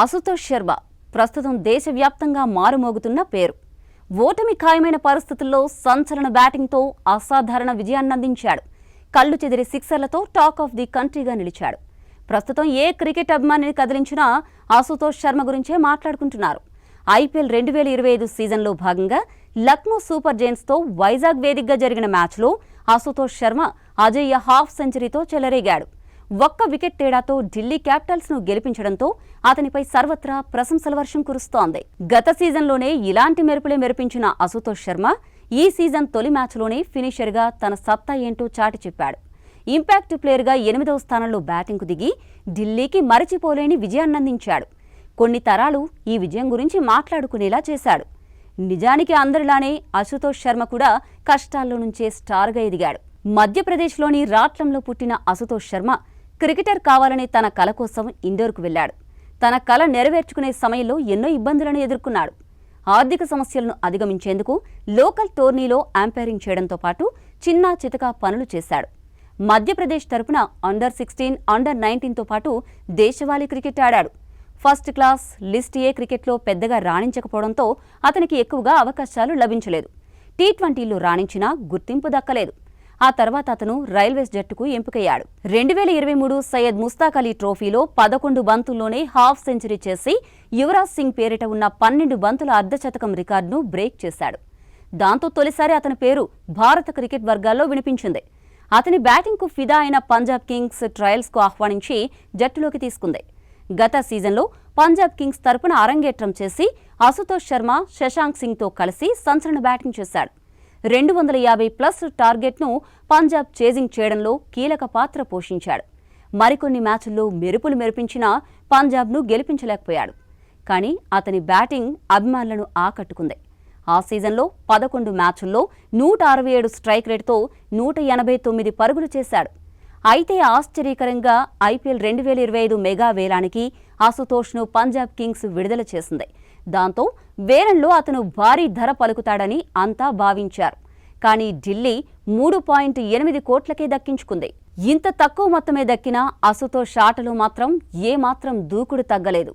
అశుతోష్ శర్మ ప్రస్తుతం దేశవ్యాప్తంగా మారుమోగుతున్న పేరు. ఓటమి ఖాయమైన పరిస్థితుల్లో సంచలన బ్యాటింగ్తో అసాధారణ విజయాన్నందించాడు. కళ్లు చెదిరే సిక్సర్లతో టాక్ ఆఫ్ ది కంట్రీగా నిలిచాడు. ప్రస్తుతం ఏ క్రికెట్ అభిమానిని కదిలించినా అశుతోష్ శర్మ గురించే మాట్లాడుకుంటున్నారు. ఐపీఎల్ 2025 సీజన్లో భాగంగా లక్నో సూపర్ జైంట్స్తో వైజాగ్ వేదికగా జరిగిన మ్యాచ్లో అశుతోష్ శర్మ అజేయ హాఫ్ సెంచరీతో చెలరేగాడు. ఒక్క వికెట్ తేడాతో ఢిల్లీ క్యాపిటల్స్ను గెలిపించడంతో అతనిపై సర్వత్రా ప్రశంసల వర్షం కురుస్తోంది. గత సీజన్లోనే ఇలాంటి మెరుపులే మెరిపించిన అశుతోష్ శర్మ ఈ సీజన్ తొలి మ్యాచ్లోనే ఫినిషర్గా తన సత్తా ఏంటో చాటి చెప్పాడు. ఇంపాక్ట్ ప్లేయర్గా 8వ స్థానంలో బ్యాటింగ్కు దిగి ఢిల్లీకి మరచిపోలేని విజయాన్నందించాడు. కొన్ని తరాలు ఈ విజయం గురించి మాట్లాడుకునేలా చేశాడు. నిజానికి అందరిలానే అశుతోష్ శర్మ కూడా కష్టాల్లో నుంచే స్టార్గా ఎదిగాడు. మధ్యప్రదేశ్లోని రాట్లంలో పుట్టిన అశుతోష్ శర్మ క్రికెటర్ కావాలనే తన కల కోసం ఇండోర్కు వెళ్లాడు. తన కల నెరవేర్చుకునే సమయంలో ఎన్నో ఇబ్బందులను ఎదుర్కొన్నాడు. ఆర్థిక సమస్యలను అధిగమించేందుకు లోకల్ టోర్నీలో అంపైరింగ్ చేయడంతో పాటు చిన్నా చితకా పనులు చేశాడు. మధ్యప్రదేశ్ తరపున అండర్-16, అండర్-19తో పాటు దేశవాళీ క్రికెట్ ఆడాడు. ఫస్ట్ క్లాస్, లిస్ట్ ఏ క్రికెట్లో పెద్దగా రాణించకపోవడంతో అతనికి ఎక్కువగా అవకాశాలు లభించలేదు. టీ20లో రాణించినా గుర్తింపు దక్కలేదు. ఆ తర్వాత అతను రైల్వేస్ జట్టుకు ఎంపికయ్యాడు. 2023 సయ్యద్ ముస్తాక్ అలీ ట్రోఫీలో 11 బంతుల్లోనే హాఫ్ సెంచరీ చేసి యువరాజ్ సింగ్ పేరిట ఉన్న 12 బంతుల అర్ధశతకం రికార్డును బ్రేక్ చేశాడు. దాంతో తొలిసారి అతని పేరు భారత క్రికెట్ వర్గాల్లో వినిపించింది. అతని బ్యాటింగ్కు ఫిదా అయిన పంజాబ్ కింగ్స్ ట్రయల్స్కు ఆహ్వానించి జట్టులోకి తీసుకుంది. గత సీజన్లో పంజాబ్ కింగ్స్ తరపున అరంగేట్రం చేసి అశుతోష్ శర్మ శశాంక్ సింగ్తో కలిసి సంచలన బ్యాటింగ్ చేశాడు. 250+ టార్గెట్ను పంజాబ్ చేజింగ్ చేయడంలో కీలక పాత్ర పోషించాడు. మరికొన్ని మ్యాచ్ల్లో మెరుపులు మెరిపించినా పంజాబ్ను గెలిపించలేకపోయాడు. కానీ అతని బ్యాటింగ్ అభిమానులను ఆకట్టుకుంది. ఆ సీజన్లో 11 మ్యాచ్ల్లో 167 స్ట్రైక్ రేటుతో 189 పరుగులు చేశాడు. అయితే ఆశ్చర్యకరంగా ఐపీఎల్ 2025 మెగా వేలానికి అశుతోష్ను పంజాబ్ కింగ్స్ విడుదల చేసింది. దాంతో వేలంలో అతను భారీ ధర పలుకుతాడని అంతా భావించారు. కానీ ఢిల్లీ 3.8 కోట్లకే దక్కించుకుంది. ఇంత తక్కువ మొత్తమే దక్కినా అశుతోష్ ఆటలో మాత్రం ఏమాత్రం దూకుడు తగ్గలేదు.